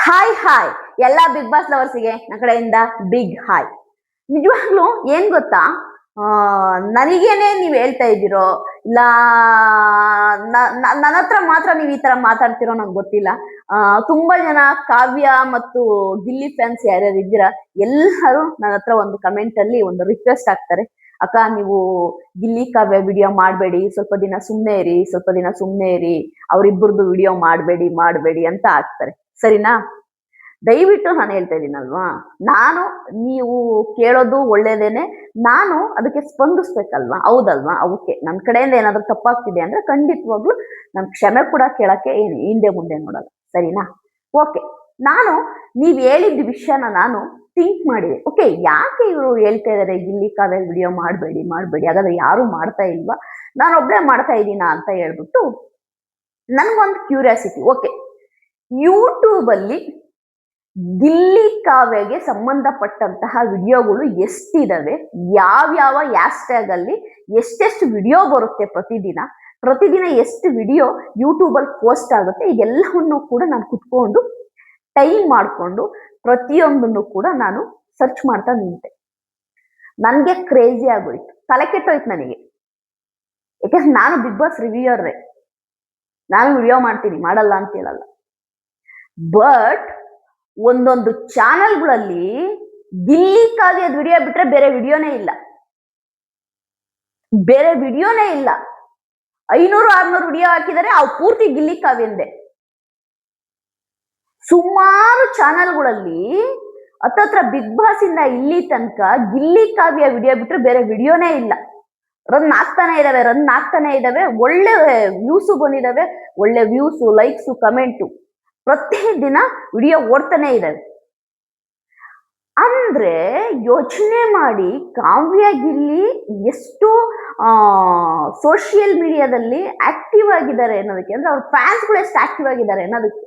Hi hi ಎಲ್ಲ big boss ಲವರ್ಸಿಗೆ ನನ್ನ ಕಡೆಯಿಂದ ಬಿಗ್ ಹಾಯ್. ನಿಜವಾಗ್ಲೂ ಏನ್ ಗೊತ್ತಾ, ನನಗೇನೆ ನೀವ್ ಹೇಳ್ತಾ ಇದ್ದೀರೋ ಇಲ್ಲ ನನ್ನ ಹತ್ರ ಮಾತ್ರ ನೀವ್ ಈ ತರ ಮಾತಾಡ್ತಿರೋ ನಂಗೆ ಗೊತ್ತಿಲ್ಲ. ತುಂಬಾ ಜನ ಕಾವ್ಯ ಮತ್ತು ಗಿಲ್ಲಿ ಫ್ಯಾನ್ಸ್ ಯಾರ್ಯಾರು ಇದ್ದೀರಾ ಎಲ್ಲರೂ ನನ್ನ ಹತ್ರ ಒಂದು ಕಮೆಂಟ್ ಅಲ್ಲಿ ಒಂದು ರಿಕ್ವೆಸ್ಟ್ ಆಗ್ತಾರೆ. ಅಕ್ಕ, ನೀವು ಗಿಲ್ಲಿ ಕಾವ್ಯ ವಿಡಿಯೋ ಮಾಡಬೇಡಿ, ಸ್ವಲ್ಪ ದಿನ ಸುಮ್ಮನೆ ಇರಿ, ಸ್ವಲ್ಪ ದಿನ ಸುಮ್ಮನೆ ಇರಿ, ಅವ್ರಿಬ್ಬರದು ವಿಡಿಯೋ ಮಾಡಬೇಡಿ ಅಂತ ಆಗ್ತಾರೆ. ಸರಿನಾ? ದಯವಿಟ್ಟು ನಾನು ಹೇಳ್ತಾ ಇದ್ದೀನಲ್ವಾ, ನೀವು ಕೇಳೋದು ಒಳ್ಳೇದೇನೆ, ನಾನು ಅದಕ್ಕೆ ಸ್ಪಂದಿಸ್ಬೇಕಲ್ವಾ, ಹೌದಲ್ವಾ? ಅವಕ್ಕೆ ನನ್ನ ಕಡೆಯಿಂದ ಏನಾದ್ರೂ ತಪ್ಪಾಗ್ತಿದೆ ಅಂದ್ರೆ ಖಂಡಿತವಾಗ್ಲು ನಾನು ಕ್ಷಮೆ ಕೂಡ ಕೇಳಕ್ಕೆ ಹಿಂದೆ ಮುಂದೆ ನೋಡಲ್ಲ. ಸರಿನಾ? ಓಕೆ, ನಾನು ನೀವ್ ಹೇಳಿದ ವಿಷಯನ ನಾನು ಥಿಂಕ್ ಮಾಡಿದೆ. ಓಕೆ, ಯಾಕೆ ಇವರು ಹೇಳ್ತಾ ಇದಾರೆ ಗಿಲ್ಲಿ ಕಾವ್ಯ ವಿಡಿಯೋ ಮಾಡಬೇಡಿ ಹಾಗಾದ್ರೆ ಯಾರು ಮಾಡ್ತಾ ಇಲ್ವಾ, ನಾನು ಒಬ್ಳೆ ಮಾಡ್ತಾ ಇದ್ದೀನಾ ಅಂತ ಹೇಳ್ಬಿಟ್ಟು ನನ್ಗೊಂದು ಕ್ಯೂರಿಯಾಸಿಟಿ. ಓಕೆ, ಯೂಟ್ಯೂಬ್ ಅಲ್ಲಿ ಗಿಲ್ಲಿ ಕಾವ್ಯಗೆ ಸಂಬಂಧಪಟ್ಟಂತಹ ವಿಡಿಯೋಗಳು ಎಷ್ಟಿದಾವೆ, ಯಾವ್ಯಾವ ಹ್ಯಾಶ್ಟ್ಯಾಗ್ ಅಲ್ಲಿ ಎಷ್ಟೆಷ್ಟು ವಿಡಿಯೋ ಬರುತ್ತೆ, ಪ್ರತಿದಿನ ಎಷ್ಟು ವಿಡಿಯೋ ಯೂಟ್ಯೂಬ್ ಅಲ್ಲಿ ಪೋಸ್ಟ್ ಆಗುತ್ತೆ, ಇದೆಲ್ಲವನ್ನು ಕೂಡ ನಾನು ಕುತ್ಕೊಂಡು ಟೈಮ್ ಮಾಡಿಕೊಂಡು ಪ್ರತಿಯೊಂದನ್ನು ಕೂಡ ನಾನು ಸರ್ಚ್ ಮಾಡ್ತಾ ನಿಂತೆ. ನನ್ಗೆ ಕ್ರೇಜಿ ಆಗೋಯ್ತು, ತಲೆ ಕೆಟ್ಟೋಯ್ತು ನನಗೆ. ಯಾಕಂದ್ರೆ ನಾನು ಬಿಗ್ ಬಾಸ್ ರಿವ್ಯೂಯರ್, ನಾನು ವಿಡಿಯೋ ಮಾಡ್ತೀನಿ, ಮಾಡಲ್ಲ ಅಂತ ಹೇಳಲ್ಲ. ಬಟ್ ಒಂದೊಂದು ಚಾನೆಲ್ಗಳಲ್ಲಿ ಗಿಲ್ಲಿ ಕಾವ್ಯದ ವಿಡಿಯೋ ಬಿಟ್ರೆ ಬೇರೆ ವಿಡಿಯೋನೇ ಇಲ್ಲ. 500-600 ವಿಡಿಯೋ ಹಾಕಿದರೆ ಅವು ಪೂರ್ತಿ ಗಿಲ್ಲಿ ಕಾವ್ಯಂದೆ. ಸುಮಾರು ಚಾನೆಲ್ಗಳಲ್ಲಿ ಹತ್ತತ್ರ ಬಿಗ್ ಬಾಸ್ ಇಂದ ಇಲ್ಲಿ ತನಕ ಗಿಲ್ಲಿ ಕಾವ್ಯ ವಿಡಿಯೋ ಬಿಟ್ರೆ ಬೇರೆ ವಿಡಿಯೋನೇ ಇಲ್ಲ. ರನ್ ಆಗ್ತಾನೆ ಇದಾವೆ, ಒಳ್ಳೆ ವ್ಯೂಸು ಬಂದಿದಾವೆ, ಒಳ್ಳೆ ವ್ಯೂಸು, ಲೈಕ್ಸು, ಕಮೆಂಟು, ಪ್ರತಿದಿನ ವಿಡಿಯೋ ಓಡ್ತಾನೆ ಇದಾವೆ. ಅಂದ್ರೆ ಯೋಚನೆ ಮಾಡಿ, ಕಾವ್ಯ ಗಿಲ್ಲಿ ಎಷ್ಟು ಸೋಷಿಯಲ್ ಮೀಡಿಯಾದಲ್ಲಿ ಆಕ್ಟಿವ್ ಆಗಿದ್ದಾರೆ ಅನ್ನೋದಕ್ಕೆ, ಅಂದ್ರೆ ಅವ್ರ ಫ್ಯಾನ್ಸ್ಗಳು ಎಷ್ಟು ಆಕ್ಟಿವ್ ಆಗಿದ್ದಾರೆ ಅನ್ನೋದಕ್ಕೆ.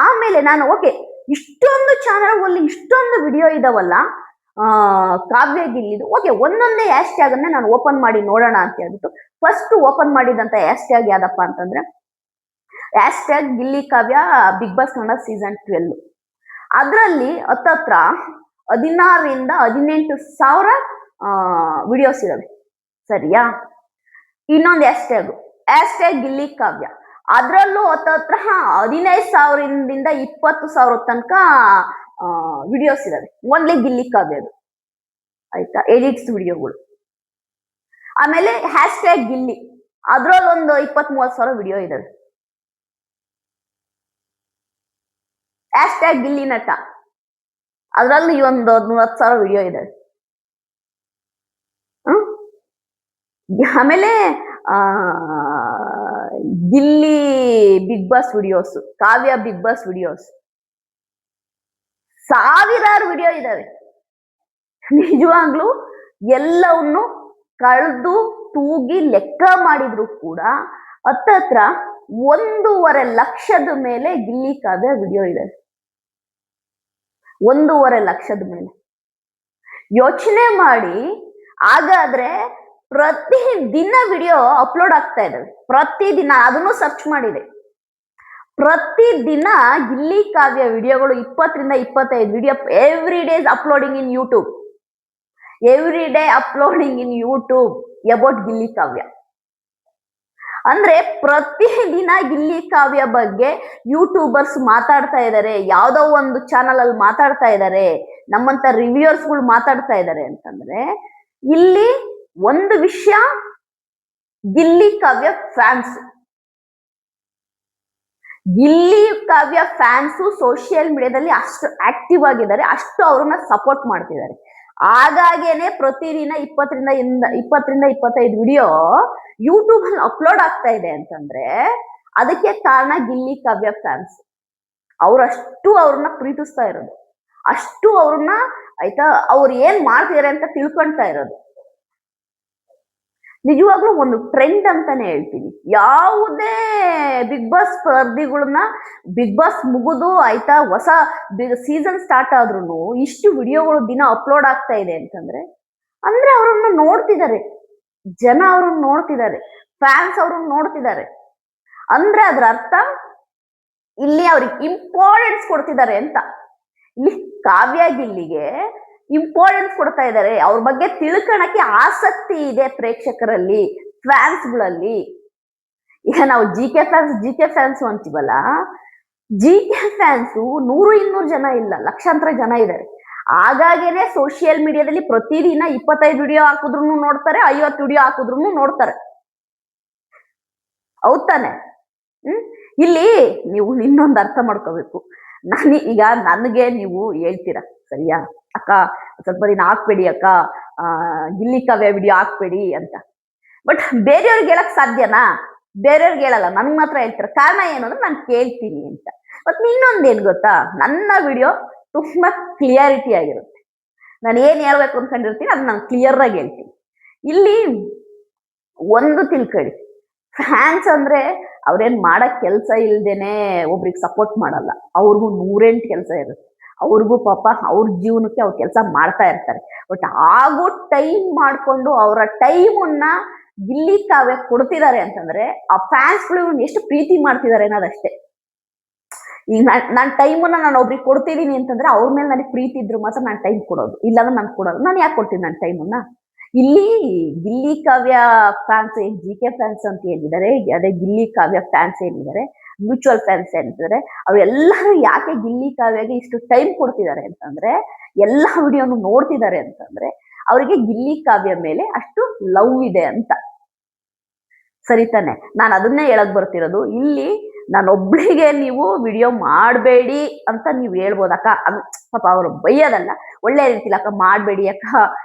ಆಮೇಲೆ ನಾನು ಓಕೆ, ಇಷ್ಟೊಂದು ಚಾನಲ್ಗಳಲ್ಲಿ ಇಷ್ಟೊಂದು ವಿಡಿಯೋ ಇದಾವಲ್ಲ ಕಾವ್ಯ ಗಿಲ್ಲಿದು, ಓಕೆ, ಒಂದೊಂದೇ ಹ್ಯಾಶ್ ಟ್ಯಾಗ್ ಅನ್ನ ನಾನು ಓಪನ್ ಮಾಡಿ ನೋಡೋಣ ಅಂತ ಹೇಳ್ಬಿಟ್ಟು ಫಸ್ಟ್ ಓಪನ್ ಮಾಡಿದಂತ ಹ್ಯಾಶ್ ಟ್ಯಾಗ್ ಯಾವ್ದಪ್ಪ ಅಂತಂದ್ರೆ ಹ್ಯಾಶ್ ಟ್ಯಾಗ್ ಗಿಲ್ಲಿ ಕಾವ್ಯ ಬಿಗ್ ಬಾಸ್ ಕನ್ನಡ ಸೀಸನ್ 12. ಅದರಲ್ಲಿ ಹತ್ತತ್ರ 16,000-18,000 ವಿಡಿಯೋಸ್ ಇದಾವೆ. ಸರಿಯಾ? ಇನ್ನೊಂದು ಹ್ಯಾಶ್ ಟ್ಯಾಗ್ ಗಿಲ್ಲಿ ಕಾವ್ಯ, ಅದರಲ್ಲೂ ಹತ್ತತ್ರ 15,000-20,000 ತನಕ ವಿಡಿಯೋಸ್ ಇದಾವೆ, ಓನ್ಲಿ ಗಿಲ್ಲಿ ಕಾವ್ಯದು. ಆಯ್ತಾ? ಎಡಿಟ್ಸ್ ವಿಡಿಯೋಗಳು. ಆಮೇಲೆ ಹ್ಯಾಶ್ ಟ್ಯಾಗ್ ಗಿಲ್ಲಿ, ಅದ್ರಲ್ಲೊಂದು 20,000-30,000 ವಿಡಿಯೋ ಇದಾವೆ. ಹ್ಯಾಶ್ ಟ್ಯಾಗ್ ಗಿಲ್ಲಿ ನಟ, ಅದರಲ್ಲಿ ಒಂದು 10,000 ವಿಡಿಯೋ ಇದೆ. ಆಮೇಲೆ ಗಿಲ್ಲಿ ಬಿಗ್ ಬಾಸ್ ವಿಡಿಯೋಸ್, ಕಾವ್ಯ ಬಿಗ್ ಬಾಸ್ ವಿಡಿಯೋಸ್, ಸಾವಿರಾರು ವಿಡಿಯೋ ಇದಾವೆ. ನಿಜವಾಗ್ಲೂ ಎಲ್ಲವನ್ನು ಕಳೆದು ತೂಗಿ ಲೆಕ್ಕ ಮಾಡಿದ್ರು ಕೂಡ ಹತ್ತತ್ರ 1.5 ಲಕ್ಷದ ಮೇಲೆ ಗಿಲ್ಲಿ ಕಾವ್ಯ ವಿಡಿಯೋ ಇದೆ. 1.5 ಲಕ್ಷದ ಮೇಲೆ ಯೋಚನೆ ಮಾಡಿ. ಹಾಗಾದ್ರೆ ಪ್ರತಿದಿನ ವಿಡಿಯೋ ಅಪ್ಲೋಡ್ ಆಗ್ತಾ ಇದಾವೆ, ಪ್ರತಿದಿನ. ಅದನ್ನು ಸರ್ಚ್ ಮಾಡಿದೆ, ಪ್ರತಿದಿನ ಗಿಲ್ಲಿ ಕಾವ್ಯ ವಿಡಿಯೋಗಳು 20-25 video every day uploading in YouTube, about Gilli Kavya. ಅಂದ್ರೆ ಪ್ರತಿದಿನ ಗಿಲ್ಲಿ ಕಾವ್ಯ ಬಗ್ಗೆ ಯೂಟ್ಯೂಬರ್ಸ್ ಮಾತಾಡ್ತಾ ಇದ್ದಾರೆ, ಯಾವ್ದೋ ಒಂದು ಚಾನಲ್ ಅಲ್ಲಿ ಮಾತಾಡ್ತಾ ಇದ್ದಾರೆ, ನಮ್ಮಂತ ರಿವ್ಯೂಯರ್ಸ್ಗಳು ಮಾತಾಡ್ತಾ ಇದ್ದಾರೆ ಅಂತಂದ್ರೆ ಇಲ್ಲಿ ಒಂದು ವಿಷಯ, ಗಿಲ್ಲಿ ಕಾವ್ಯ ಫ್ಯಾನ್ಸು ಸೋಷಿಯಲ್ ಮೀಡಿಯಾದಲ್ಲಿ ಅಷ್ಟು ಆಕ್ಟಿವ್ ಆಗಿದ್ದಾರೆ, ಅಷ್ಟು ಅವ್ರನ್ನ ಸಪೋರ್ಟ್ ಮಾಡ್ತಿದ್ದಾರೆ. ಹಾಗಾಗೇನೆ ಪ್ರತಿದಿನ 20-25 ವಿಡಿಯೋ ಯೂಟ್ಯೂಬ್ ಅಲ್ಲಿ ಅಪ್ಲೋಡ್ ಆಗ್ತಾ ಇದೆ ಅಂತಂದ್ರೆ ಅದಕ್ಕೆ ಕಾರಣ ಗಿಲ್ಲಿ ಕಾವ್ಯ ಫ್ಯಾನ್ಸ್. ಅವರಷ್ಟು ಅವ್ರನ್ನ ಪ್ರೀತಿಸ್ತಾ ಇರೋದು, ಅಷ್ಟು ಅವ್ರನ್ನ, ಆಯ್ತಾ, ಅವ್ರು ಏನ್ ಮಾಡ್ತಿದ್ದಾರೆ ಅಂತ ತಿಳ್ಕೊಳ್ತಾ ಇರೋದು. ನಿಜವಾಗ್ಲೂ ಒಂದು ಟ್ರೆಂಡ್ ಅಂತಾನೆ ಹೇಳ್ತೀನಿ. ಯಾವುದೇ ಬಿಗ್ ಬಾಸ್ ಸ್ಪರ್ಧಿಗಳನ್ನ ಬಿಗ್ ಬಾಸ್ ಮುಗಿದು, ಆಯ್ತಾ, ಹೊಸ ಸೀಸನ್ ಸ್ಟಾರ್ಟ್ ಆದ್ರೂ ಇಷ್ಟು ವಿಡಿಯೋಗಳು ದಿನ ಅಪ್ಲೋಡ್ ಆಗ್ತಾ ಇದೆ ಅಂತಂದ್ರೆ ಅವ್ರನ್ನ ನೋಡ್ತಿದ್ದಾರೆ ಜನ, ಅವ್ರನ್ನ ನೋಡ್ತಿದ್ದಾರೆ ಫ್ಯಾನ್ಸ್, ಅವ್ರನ್ನ ನೋಡ್ತಿದ್ದಾರೆ. ಅಂದ್ರೆ ಅದ್ರ ಅರ್ಥ ಇಲ್ಲಿ ಅವ್ರಿಗೆ ಇಂಪಾರ್ಟೆನ್ಸ್ ಕೊಡ್ತಿದ್ದಾರೆ ಅಂತ. ಇಲ್ಲಿ ಕಾವ್ಯ ಗಿಲ್ಲಿಗೆ ಇಂಪಾರ್ಟೆನ್ಸ್ ಕೊಡ್ತಾ ಇದ್ದಾರೆ, ಅವ್ರ ಬಗ್ಗೆ ತಿಳ್ಕೊಳಕ್ಕೆ ಆಸಕ್ತಿ ಇದೆ ಪ್ರೇಕ್ಷಕರಲ್ಲಿ, ಫ್ಯಾನ್ಸ್ಗಳಲ್ಲಿ. ಈಗ ನಾವು ಜಿ ಕೆ ಫ್ಯಾನ್ಸ್ ಅಂತೀವಲ್ಲ, ಜಿ ಕೆ ಫ್ಯಾನ್ಸು 100-200 ಜನ ಇಲ್ಲ, ಲಕ್ಷಾಂತರ ಜನ ಇದ್ದಾರೆ. ಹಾಗಾಗೇನೆ ಸೋಷಿಯಲ್ ಮೀಡಿಯಾದಲ್ಲಿ ಪ್ರತಿದಿನ 25 ವಿಡಿಯೋ ಹಾಕಿದ್ರು ನೋಡ್ತಾರೆ, 50 ವಿಡಿಯೋ ಹಾಕಿದ್ರು ನೋಡ್ತಾರೆ. ಹೌದ್ ತಾನೆ? ಇಲ್ಲಿ ನೀವು ಇನ್ನೊಂದು ಅರ್ಥ ಮಾಡ್ಕೋಬೇಕು. ಈಗ ನನಗೆ ನೀವು ಹೇಳ್ತೀರಾ, ಸರಿಯಾ ಅಕ್ಕ ಸ್ವಲ್ಪ ದಿನ ಹಾಕ್ಬೇಡಿ ಅಕ್ಕ, ಗಿಲ್ಲಿ ಕಾವ್ಯ ವಿಡಿಯೋ ಹಾಕ್ಬೇಡಿ ಅಂತ. ಬಟ್ ಬೇರೆಯವ್ರಿಗೆ ಹೇಳಕ್ ಸಾಧ್ಯನಾ? ಬೇರೆಯವ್ರಿಗೆ ಹೇಳಲ್ಲ, ನನ್ಗೆ ಮಾತ್ರ ಹೇಳ್ತಾರೆ. ಕಾರಣ ಏನು ಅಂದ್ರೆ ನಾನು ಕೇಳ್ತೀನಿ ಅಂತ. ಮತ್ತೆ ಇನ್ನೊಂದೇನು ಗೊತ್ತಾ, ನನ್ನ ವಿಡಿಯೋ ತುಂಬಾ ಕ್ಲಿಯಾರಿಟಿ ಆಗಿರುತ್ತೆ. ನಾನು ಏನ್ ಹೇಳ್ಬೇಕು ಅನ್ಕೊಂಡಿರ್ತೀನಿ ಅದು ನಾನು ಕ್ಲಿಯರ್ ಆಗಿ ಹೇಳ್ತೀನಿ. ಇಲ್ಲಿ ಒಂದು ತಿಳ್ಕೊಳ್ಳಿ, ಫ್ಯಾನ್ಸ್ ಅಂದ್ರೆ ಅವ್ರೇನ್ ಮಾಡಕ್ ಕೆಲಸ ಇಲ್ದೇನೆ ಒಬ್ರಿಗೆ ಸಪೋರ್ಟ್ ಮಾಡಲ್ಲ. ಅವ್ರಿಗೂ 108 ಕೆಲಸ ಇರುತ್ತೆ. ಅವ್ರಿಗೂ ಪಾಪ ಅವ್ರ ಜೀವನಕ್ಕೆ ಅವ್ರ ಕೆಲಸ ಮಾಡ್ತಾ ಇರ್ತಾರೆ. ಬಟ್ ಆಗೋ ಟೈಮ್ ಮಾಡ್ಕೊಂಡು ಅವರ ಟೈಮನ್ನ ಗಿಲ್ಲಿ ಕಾವ್ಯ ಕೊಡ್ತಿದ್ದಾರೆ ಅಂತಂದ್ರೆ ಆ ಫ್ಯಾನ್ಸ್ಗಳು ಎಷ್ಟು ಪ್ರೀತಿ ಮಾಡ್ತಿದ್ದಾರೆ ಅನ್ನೋದಷ್ಟೇ. ಈಗ ನಾನು ಟೈಮನ್ನ ನಾನು ಒಬ್ರಿಗೆ ಕೊಡ್ತಿದ್ದೀನಿ ಅಂತಂದ್ರೆ ಅವ್ರ ಮೇಲೆ ನನಗೆ ಪ್ರೀತಿ ಇದ್ರು ಮಾತ್ರ ನಾನು ಟೈಮ್ ಕೊಡೋದು, ಇಲ್ಲಾಂದ್ರೆ ನಾನು ಕೊಡೋದು. ನಾನು ಯಾಕೆ ಕೊಡ್ತೀನಿ ನಾನು ಟೈಮನ್ನ? ಇಲ್ಲಿ ಗಿಲ್ಲಿ ಕಾವ್ಯ ಫ್ಯಾನ್ಸ್, ಜಿ ಕೆ ಫ್ಯಾನ್ಸ್ ಅಂತ ಏನಿದ್ದಾರೆ, ಅದೇ ಗಿಲ್ಲಿ ಕಾವ್ಯ ಫ್ಯಾನ್ಸ್ ಏನಿದ್ದಾರೆ, ಮ್ಯೂಚುವಲ್ ಫ್ಯಾನ್ಸ್ ಏನಿದ್ದಾರೆ, ಅವರೆಲ್ಲರೂ ಯಾಕೆ ಗಿಲ್ಲಿ ಕಾವ್ಯಗೆ ಇಷ್ಟು ಟೈಮ್ ಕೊಡ್ತಿದ್ದಾರೆ ಅಂತಂದ್ರೆ, ಎಲ್ಲ ವಿಡಿಯೋನು ನೋಡ್ತಿದ್ದಾರೆ ಅಂತಂದ್ರೆ ಅವರಿಗೆ ಗಿಲ್ಲಿ ಕಾವ್ಯ ಮೇಲೆ ಅಷ್ಟು ಲವ್ ಇದೆ ಅಂತ. ಸರಿ ತಾನೆ? ನಾನು ಅದನ್ನೇ ಹೇಳಕ್ ಬರ್ತಿರೋದು. ಇಲ್ಲಿ ನಾನೊಬ್ಳಿಗೆ ನೀವು ವಿಡಿಯೋ ಮಾಡಬೇಡಿ ಅಂತ ನೀವು ಹೇಳ್ಬೋದು ಅಕ್ಕ, ಅದು ಪಾಪ ಅವರು ಬೈಯೋದಲ್ಲ, ಒಳ್ಳೆ ರೀತಿಲಿ ಅಕ್ಕ ಮಾಡಬೇಡಿ ಅಕ್ಕ,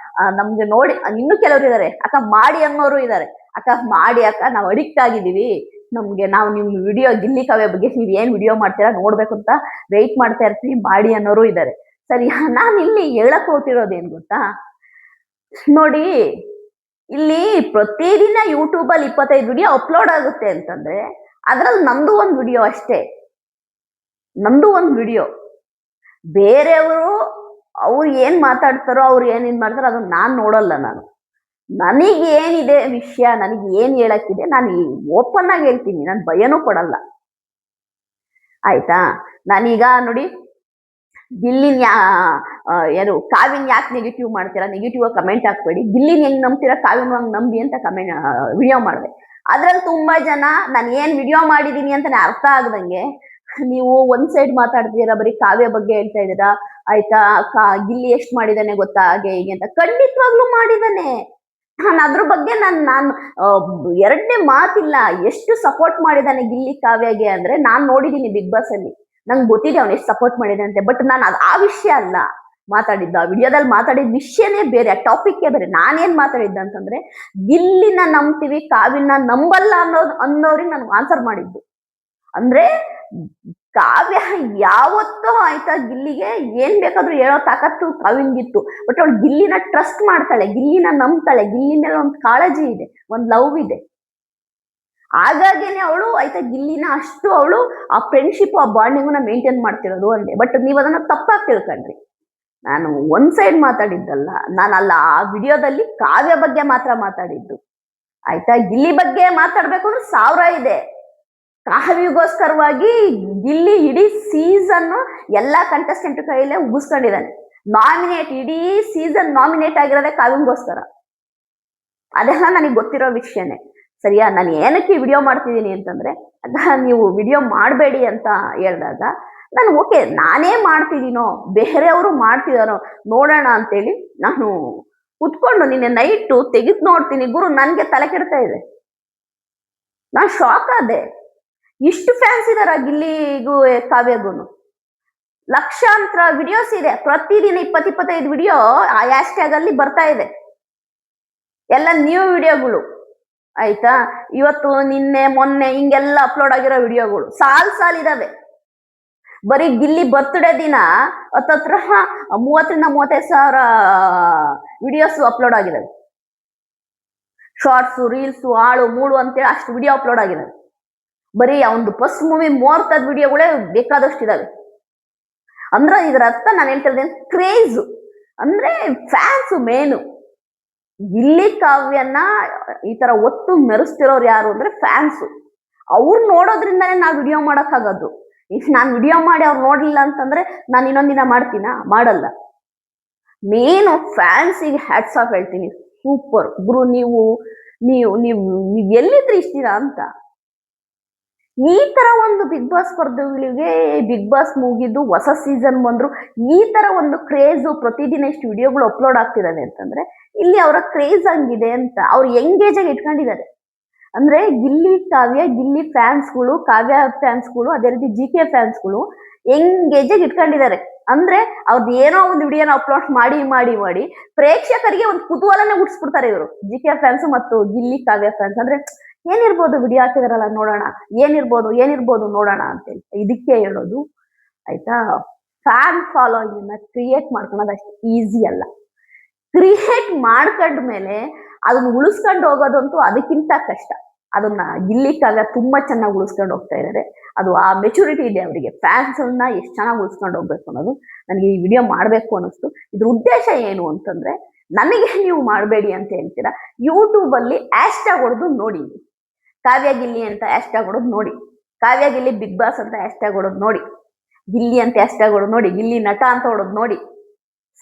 ನಮ್ಗೆ ನೋಡಿ ಇನ್ನು ಕೆಲವರು ಇದ್ದಾರೆ ಅಕ್ಕ ಮಾಡಿ ಅನ್ನೋರು ಇದ್ದಾರೆ. ಅಕ್ಕ ಮಾಡಿ ಅಕ್ಕ, ನಾವು ಅಡಿಕ್ಟ್ ಆಗಿದ್ದೀವಿ, ನಾವು ನಿಮ್ ವಿಡಿಯೋ ಗಿಲ್ಲಿ ಕಾವ್ಯ ಬಗ್ಗೆ ನೀವ್ ಏನ್ ವಿಡಿಯೋ ಮಾಡ್ತೀರಾ ನೋಡ್ಬೇಕು ಅಂತ ವೆಯ್ಟ್ ಮಾಡ್ತಾ ಇರ್ತೀವಿ, ಮಾಡಿ ಅನ್ನೋರು ಇದ್ದಾರೆ. ಸರಿ, ನಾನು ಇಲ್ಲಿ ಹೇಳಕ್ ಹೋಗ್ತಿರೋದೇನ್ ಗೊತ್ತಾ, ನೋಡಿ ಇಲ್ಲಿ ಪ್ರತಿದಿನ ಯೂಟ್ಯೂಬ್ ಅಲ್ಲಿ 25 ವಿಡಿಯೋ ಅಪ್ಲೋಡ್ ಆಗುತ್ತೆ ಅಂತಂದ್ರೆ ಅದ್ರಲ್ಲಿ ನಂದು ಒಂದು ವಿಡಿಯೋ ಅಷ್ಟೇ, ನಂದು ಒಂದು ವಿಡಿಯೋ. ಬೇರೆಯವರು ಅವ್ರು ಏನ್ ಮಾತಾಡ್ತಾರೋ, ಅವ್ರು ಏನ್ ಮಾಡ್ತಾರೋ ಅದನ್ನ ನಾನ್ ನೋಡಲ್ಲ. ನನಗೇನಿದೆ ವಿಷಯ, ನನಗೆ ಏನ್ ಹೇಳಕ್ಕಿದೆ ನಾನು ಓಪನ್ ಆಗಿ ಹೇಳ್ತೀನಿ, ನಾನು ಭಯನೂ ಪಡಲ್ಲ. ಆಯ್ತಾ? ನಾನೀಗ ನೋಡಿ, ಗಿಲ್ಲಿನ್ ಏನು ಕಾವ್ಯನ್ ಯಾಕೆ ನೆಗೆಟಿವ್ ಮಾಡ್ತೀರಾ, ನೆಗೆಟಿವ್ ಕಮೆಂಟ್ ಹಾಕ್ಬೇಡಿ, ಗಿಲ್ಲಿನ್ ಹೆಂಗ್ ನಂಬ್ತೀರಾ ಕಾವ್ಯನ್ ಹಂಗ್ ನಂಬಿ ಅಂತ ವಿಡಿಯೋ ಮಾಡಿದೆ. ಅದ್ರಲ್ಲಿ ತುಂಬಾ ಜನ ನಾನು ಏನ್ ವಿಡಿಯೋ ಮಾಡಿದೀನಿ ಅಂತಾನೆ ಅರ್ಥ ಆಗದಂಗೆ ನೀವು ಒಂದ್ ಸೈಡ್ ಮಾತಾಡ್ತೀರಾ, ಬರೀ ಕಾವ್ಯ ಬಗ್ಗೆ ಹೇಳ್ತಾ ಇದ್ದೀರಾ. ಆಯ್ತಾ? ಗಿಲ್ಲಿ ಎಷ್ಟ್ ಮಾಡಿದಾನೆ ಗೊತ್ತಾ, ಹಾಗೆ ಹೀಗೆ ಅಂತ. ಖಂಡಿತವಾಗ್ಲೂ ಮಾಡಿದಾನೆ. ನಾನು ಅದ್ರ ಬಗ್ಗೆ ನಾನು ಎರಡನೇ ಮಾತಿಲ್ಲ. ಎಷ್ಟು ಸಪೋರ್ಟ್ ಮಾಡಿದಾನೆ ಗಿಲ್ಲಿ ಕಾವ್ಯಗೆ ಅಂದ್ರೆ ನಾನ್ ನೋಡಿದೀನಿ ಬಿಗ್ ಬಾಸ್ ಅಲ್ಲಿ, ನಂಗೆ ಗೊತ್ತಿದೆ ಅವ್ನು ಎಷ್ಟು ಸಪೋರ್ಟ್ ಮಾಡಿದಂತೆ. ಬಟ್ ನಾನು ಆ ವಿಷಯ ಅಲ್ಲ ಮಾತಾಡಿದ್ದು, ಆ ವಿಡಿಯೋದಲ್ಲಿ ಮಾತಾಡಿದ ವಿಷಯನೇ ಬೇರೆ, ಆ ಟಾಪಿಕ್ಕೇ ಬೇರೆ. ನಾನೇನ್ ಮಾತಾಡಿದ್ದ ಅಂತಂದ್ರೆ, ಗಿಲ್ಲಿನ ನಂಬ್ತೀವಿ ಕಾವ್ಯನ ನಂಬಲ್ಲ ಅನ್ನೋರಿಗೆ ನಾನು ಆನ್ಸರ್ ಮಾಡಿದ್ದು. ಅಂದ್ರೆ ಕಾವ್ಯ ಯಾವತ್ತೋ ಆಯ್ತಾ ಗಿಲ್ಲಿಗೆ ಏನ್ ಬೇಕಾದ್ರೂ ಹೇಳೋ ತಾಕತ್ತು ಕಾವ್ಯಂಗಿತ್ತು. ಬಟ್ ಅವಳು ಗಿಲ್ಲಿನ ಟ್ರಸ್ಟ್ ಮಾಡ್ತಾಳೆ, ಗಿಲ್ಲಿನ ನಂಬ್ತಾಳೆ, ಗಿಲ್ಲಿ ಮೇಲೆ ಒಂದು ಕಾಳಜಿ ಇದೆ, ಒಂದು ಲವ್ ಇದೆ. ಹಾಗಾಗೇನೆ ಅವಳು ಆಯ್ತಾ ಗಿಲ್ಲಿನ ಅಷ್ಟು ಅವಳು ಆ ಫ್ರೆಂಡ್ಶಿಪ್, ಆ ಬಾಂಡಿಂಗ್ನ ಮೇಂಟೈನ್ ಮಾಡ್ತಿರೋದು ಅಂದೆ. ಬಟ್ ನೀವು ಅದನ್ನ ತಪ್ಪಾಗಿ ತಿಳ್ಕೊಂಡ್ರಿ. ನಾನು ಒಂದ್ ಸೈಡ್ ಮಾತಾಡಿದ್ದಲ್ಲ, ನಾನಲ್ಲ ಆ ವಿಡಿಯೋದಲ್ಲಿ ಕಾವ್ಯ ಬಗ್ಗೆ ಮಾತ್ರ ಮಾತಾಡಿದ್ದು. ಆಯ್ತಾ? ಗಿಲ್ಲಿ ಬಗ್ಗೆ ಮಾತಾಡ್ಬೇಕು ಅಂದ್ರೆ 1000 ಇದೆ. ಕಾವ್ಯಗೋಸ್ಕರವಾಗಿ ಗಿಲ್ಲಿ ಇಡೀ ಸೀಸನ್ ಎಲ್ಲಾ ಕಂಟೆಸ್ಟೆಂಟ್ ಕೈಯಲ್ಲೇ ಉಗಿಸ್ಕೊಂಡಿದ್ದಾನೆ. ಇಡೀ ಸೀಸನ್ ನಾಮಿನೇಟ್ ಆಗಿರೋದೇ ಕಾವ್ಯಗೋಸ್ಕರ. ಅದೆಲ್ಲ ನನಗೆ ಗೊತ್ತಿರೋ ವಿಷಯನೇ. ಸರಿಯಾ? ನಾನು ಏನಕ್ಕೆ ವಿಡಿಯೋ ಮಾಡ್ತಿದ್ದೀನಿ ಅಂತಂದ್ರೆ, ನೀವು ವಿಡಿಯೋ ಮಾಡಬೇಡಿ ಅಂತ ಹೇಳಿದಾಗ ನಾನು ಓಕೆ, ನಾನೇ ಮಾಡ್ತಿದ್ದೀನೋ ಬೇರೆಯವರು ಮಾಡ್ತಿದಾರೋ ನೋಡೋಣ ಅಂತೇಳಿ ನಾನು ಕುತ್ಕೊಂಡು ನಿನ್ನೆ ನೈಟು ತೆಗೆದು ನೋಡ್ತೀನಿ. ಗುರು, ನನ್ಗೆ ತಲೆ ಕೆಡ್ತಾ ಇದೆ. ನಾನು ಶಾಕ್ ಆದೆ. ಇಷ್ಟು ಫ್ಯಾನ್ಸ್ ಇದಾರ ಗಿಲ್ಲಿಗೂ ಕಾವ್ಯಗೂ. ಲಕ್ಷಾಂತರ ವಿಡಿಯೋಸ್ ಇದೆ, ಪ್ರತಿದಿನ 20-25 ವಿಡಿಯೋ ಆ ಹ್ಯಾಶ್ ಟ್ಯಾಗ್ ಅಲ್ಲಿ ಬರ್ತಾ ಇದೆ, ಎಲ್ಲ ನ್ಯೂ ವಿಡಿಯೋಗಳು. ಆಯ್ತಾ? ಇವತ್ತು ನಿನ್ನೆ ಮೊನ್ನೆ ಹಿಂಗೆಲ್ಲ ಅಪ್ಲೋಡ್ ಆಗಿರೋ ವಿಡಿಯೋಗಳು ಸಾಲ್ ಇದಾವೆ. ಬರೀ ಗಿಲ್ಲಿ ಬರ್ತ್ಡೇ ದಿನ ಹತ್ತತ್ರ 30-35 ಸಾವಿರ ವಿಡಿಯೋಸ್ ಅಪ್ಲೋಡ್ ಆಗಿದಾವೆ. ಶಾರ್ಟ್ಸು, ರೀಲ್ಸು, ಆಳು ಮೂಳು ಅಂತೇಳಿ ಅಷ್ಟು ವಿಡಿಯೋ ಅಪ್ಲೋಡ್ ಆಗಿದಾವೆ. ಬರೀ ಒಂದು ಫಸ್ಟ್ ಮೂವಿ ಮುಹೂರ್ತದ ವಿಡಿಯೋಗಳೇ ಬೇಕಾದಷ್ಟಿದಾವೆ. ಅಂದ್ರೆ ಇದರ ಅರ್ಥ ನಾನು ಹೇಳ್ತಿರೋದೇ ಕ್ರೇಜ್ ಅಂದ್ರೆ ಫ್ಯಾನ್ಸ್ ಮೇನು. ಗಿಲ್ಲಿ ಕಾವ್ಯನ ಈ ತರ ಒತ್ತು ಮೆರೆಸ್ತಿರೋರು ಯಾರು ಅಂದ್ರೆ ಫ್ಯಾನ್ಸ್. ಅವ್ರು ನೋಡೋದ್ರಿಂದಾನೇ ನಾವು ವಿಡಿಯೋ ಮಾಡಕ್ಕಾಗೋದು. ಇಫ್ ನಾನು ವಿಡಿಯೋ ಮಾಡಿ ಅವ್ರು ನೋಡ್ಲಿಲ್ಲ ಅಂತಂದ್ರೆ ನಾನು ಇನ್ನೊಂದಿನ ಮಾಡ್ತೀನಾ? ಮಾಡಲ್ಲ. ಮೇನು ಫ್ಯಾನ್ಸಿಗೆ ಹ್ಯಾಟ್ಸ್ ಆಫ್ ಹೇಳ್ತೀನಿ. ಸೂಪರ್ ಗುರು, ನೀವು ನೀವು ನೀವು ನೀವು ಎಲ್ಲಿದ್ರಿ ಇಷ್ಟ ದಿನ ಅಂತ. ಈ ತರ ಒಂದು ಬಿಗ್ ಬಾಸ್ ಸ್ಪರ್ಧೆಗಳಿಗೆ ಬಿಗ್ ಬಾಸ್ ಮುಗಿದು ಹೊಸ ಸೀಸನ್ ಬಂದ್ರು ಈ ತರ ಒಂದು ಕ್ರೇಜ್ ಪ್ರತಿದಿನ ಇಷ್ಟು ವಿಡಿಯೋಗಳು ಅಪ್ಲೋಡ್ ಆಗ್ತಿದ್ದಾವೆ ಅಂತಂದ್ರೆ ಇಲ್ಲಿ ಅವರ ಕ್ರೇಜ್ ಹಂಗಿದೆ ಅಂತ ಅವ್ರು ಎಂಗೇಜ್ ಆಗಿ ಇಟ್ಕೊಂಡಿದ್ದಾರೆ. ಅಂದ್ರೆ ಗಿಲ್ಲಿ ಕಾವ್ಯ, ಗಿಲ್ಲಿ ಫ್ಯಾನ್ಸ್ಗಳು, ಕಾವ್ಯ ಫ್ಯಾನ್ಸ್ಗಳು, ಅದೇ ರೀತಿ GK ಫ್ಯಾನ್ಸ್ಗಳು ಎಂಗೇಜ್ ಆಗಿ ಇಟ್ಕೊಂಡಿದ್ದಾರೆ. ಅಂದ್ರೆ ಅವ್ರದ್ದು ಏನೋ ಒಂದು ವಿಡಿಯೋನ ಅಪ್ಲೋಡ್ ಮಾಡಿ ಮಾಡಿ ಮಾಡಿ ಪ್ರೇಕ್ಷಕರಿಗೆ ಒಂದು ಕುತೂಹಲನೇ ಹುಟ್ಟಿಸ್ಬಿಡ್ತಾರೆ ಇವರು GK ಫ್ಯಾನ್ಸ್ ಮತ್ತು ಗಿಲ್ಲಿ ಕಾವ್ಯ ಫ್ಯಾನ್ಸ್. ಅಂದ್ರೆ ಏನಿರ್ಬೋದು ವಿಡಿಯೋ ಹಾಕಿದಾರಲ್ಲ ನೋಡೋಣ, ಏನಿರ್ಬೋದು ನೋಡೋಣ ಅಂತೇಳಿ. ಇದಕ್ಕೆ ಹೇಳೋದು ಆಯ್ತಾ, ಫ್ಯಾನ್ ಫಾಲೋಯಿಂಗ್ ಕ್ರಿಯೇಟ್ ಮಾಡ್ಕೊಳೋದು ಅಷ್ಟು ಈಸಿ ಅಲ್ಲ. ಕ್ರಿಯೇಟ್ ಮಾಡ್ಕೊಂಡ್ಮೇಲೆ ಅದನ್ನ ಉಳಿಸ್ಕೊಂಡು ಹೋಗೋದಂತೂ ಅದಕ್ಕಿಂತ ಕಷ್ಟ. ಅದನ್ನ ಗಿಲ್ಲಿ ಕಾವ್ಯ ತುಂಬಾ ಚೆನ್ನಾಗಿ ಉಳಿಸ್ಕೊಂಡು ಹೋಗ್ತಾ ಇದ್ದಾರೆ. ಅದು ಆ ಮೆಚುರಿಟಿ ಇದೆ ಅವರಿಗೆ. ಫ್ಯಾನ್ಸ್ ಅನ್ನ ಎಷ್ಟು ಚೆನ್ನಾಗಿ ಉಳಿಸ್ಕೊಂಡು ಹೋಗ್ಬೇಕು ಅನ್ನೋದು ನನಗೆ ಈ ವಿಡಿಯೋ ಮಾಡ್ಬೇಕು ಅನ್ನಿಸ್ತು. ಇದ್ರ ಉದ್ದೇಶ ಏನು ಅಂತಂದ್ರೆ, ನನಗೆ ನೀವು ಮಾಡಬೇಡಿ ಅಂತ ಹೇಳ್ತೀರಾ, ಯೂಟ್ಯೂಬ್ ಅಲ್ಲಿ ಹ್ಯಾಶ್ಟ್ಯಾಗ್ ಹೊಡೆದು ನೋಡಿ, ಕಾವ್ಯ ಗಿಲ್ಲಿ ಅಂತ ಹ್ಯಾಶ್ಟ್ಯಾಗ್ ಹೊಡೆದು ನೋಡಿ, ಕಾವ್ಯ ಗಿಲ್ಲಿ ಬಿಗ್ ಬಾಸ್ ಅಂತ ಹ್ಯಾಶ್ಟ್ಯಾಗ್ ಹೊಡೆದು ನೋಡಿ, ಗಿಲ್ಲಿ ಅಂತ ಹ್ಯಾಶ್ಟ್ಯಾಗ್ ಹೊಡೆದು ನೋಡಿ, ಗಿಲ್ಲಿ ನಟ ಅಂತ ಹೊಡೆದು ನೋಡಿ,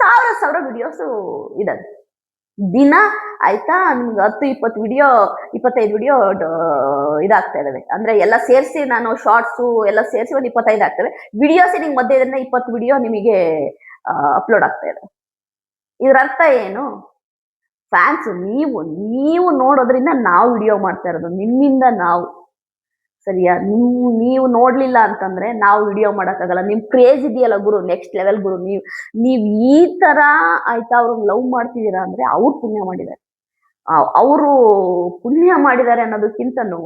ಸಾವಿರ ವಿಡಿಯೋಸ್ ಇದಾವೆ ದಿನ. ಆಯ್ತಾ, ನಿಮ್ಗೆ 10-20 ವಿಡಿಯೋ 25 ವಿಡಿಯೋ ಇದಾಗ್ತಾ ಇದಾವೆ. ಅಂದ್ರೆ ಎಲ್ಲ ಸೇರಿಸಿ ನಾನು ಶಾರ್ಟ್ಸು ಎಲ್ಲ ಸೇರಿಸಿ ಒಂದು 25 ಆಗ್ತವೆ ವಿಡಿಯೋಸ್. ನಿಮ್ಗೆ ಮಧ್ಯದಿಂದ 20 ವಿಡಿಯೋ ನಿಮಗೆ ಅಪ್ಲೋಡ್ ಆಗ್ತಾ ಇದೆ. ಇದ್ರ ಅರ್ಥ ಏನು? ಫ್ಯಾನ್ಸ್ ನೀವು ನೋಡೋದ್ರಿಂದ ನಾವು ವಿಡಿಯೋ ಮಾಡ್ತಾ ಇರೋದು, ನಿಮ್ಮಿಂದ ನಾವು. ಸರಿಯಾ? ನೀವು ನೋಡ್ಲಿಲ್ಲ ಅಂತಂದ್ರೆ ನಾವು ವಿಡಿಯೋ ಮಾಡಕ್ಕಾಗಲ್ಲ. ನಿಮ್ ಕ್ರೇಜ್ ಇದೆಯಲ್ಲ ಗುರು, ನೆಕ್ಸ್ಟ್ ಲೆವೆಲ್ ಗುರು. ನೀವ್ ಈ ತರ ಆಯ್ತಾ ಅವ್ರನ್ನ ಲವ್ ಮಾಡ್ತಿದ್ದೀರಾ ಅಂದ್ರೆ ಅವ್ರು ಪುಣ್ಯ ಮಾಡಿದ್ದಾರೆ. ಅವರು ಪುಣ್ಯ ಮಾಡಿದ್ದಾರೆ ಅನ್ನೋದಕ್ಕಿಂತನೂ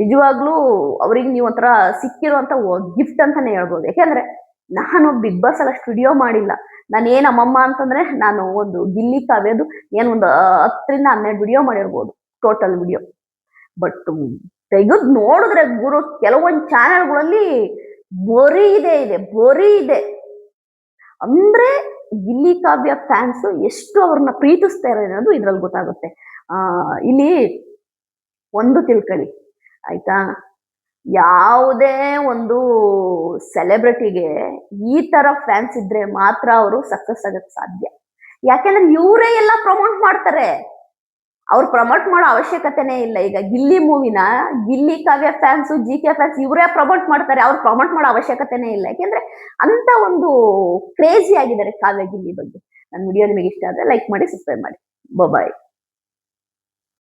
ನಿಜವಾಗ್ಲೂ ಅವ್ರಿಗೆ ನೀವು ಒಂಥರ ಸಿಕ್ಕಿರುವಂತ ಗಿಫ್ಟ್ ಅಂತಾನೆ ಹೇಳ್ಬೋದು. ಯಾಕೆಂದ್ರೆ ನಾನು ಬಿಗ್ ಬಾಸ್ ಅಲ್ಲಿ ಅಷ್ಟು ವಿಡಿಯೋ ಮಾಡಿಲ್ಲ. ನಾನು ಏನ್ ನಮ್ಮಮ್ಮ ಅಂತಂದ್ರೆ ನಾನು ಒಂದು ಗಿಲ್ಲಿ ಕಾವ್ಯದು ಒಂದು 10-12 ವಿಡಿಯೋ ಮಾಡಿರ್ಬೋದು ಟೋಟಲ್ ವಿಡಿಯೋ. ಬಟ್ ತೆಗೆದು ನೋಡಿದ್ರೆ ಗುರು ಕೆಲವೊಂದು ಚಾನೆಲ್ಗಳಲ್ಲಿ ಬರೀ ಇದೆ. ಅಂದ್ರೆ ಗಿಲ್ಲಿ ಕಾವ್ಯ ಫ್ಯಾನ್ಸ್ ಎಷ್ಟು ಅವ್ರನ್ನ ಪ್ರೀತಿಸ್ತಾರೆ ಅನ್ನೋದು ಇದ್ರಲ್ಲಿ ಗೊತ್ತಾಗುತ್ತೆ. ಇಲ್ಲಿ ಒಂದು ತಿಳ್ಕೊಳ್ಳಿ ಆಯ್ತಾ, ಯಾವುದೇ ಒಂದು ಸೆಲೆಬ್ರಿಟಿಗೆ ಈ ತರ ಫ್ಯಾನ್ಸ್ ಇದ್ರೆ ಮಾತ್ರ ಅವರು ಸಕ್ಸಸ್ ಆಗಕ್ಕೆ ಸಾಧ್ಯ. ಯಾಕೆಂದ್ರೆ ಇವರೇ ಎಲ್ಲ ಪ್ರಮೋಟ್ ಮಾಡ್ತಾರೆ, ಅವ್ರು ಪ್ರಮೋಟ್ ಮಾಡೋ ಅವಶ್ಯಕತೆನೇ ಇಲ್ಲ. ಈಗ ಗಿಲ್ಲಿ ಮೂವಿನ ಗಿಲ್ಲಿ ಕಾವ್ಯ ಫ್ಯಾನ್ಸ್, GK ಫ್ಯಾನ್ಸ್ ಇವರೇ ಪ್ರಮೋಟ್ ಮಾಡ್ತಾರೆ, ಅವ್ರು ಪ್ರಮೋಟ್ ಮಾಡೋ ಅವಶ್ಯಕತೆನೇ ಇಲ್ಲ. ಯಾಕೆಂದ್ರೆ ಅಂತ ಒಂದು ಕ್ರೇಜಿ ಆಗಿದ್ದಾರೆ ಕಾವ್ಯ ಗಿಲ್ಲಿ ಬಗ್ಗೆ. ನನ್ನ ವಿಡಿಯೋ ನಿಮಗೆ ಇಷ್ಟ ಆದ್ರೆ ಲೈಕ್ ಮಾಡಿ, ಸಬ್ಸ್ಕ್ರೈಬ್ ಮಾಡಿ. ಬಾಯ್.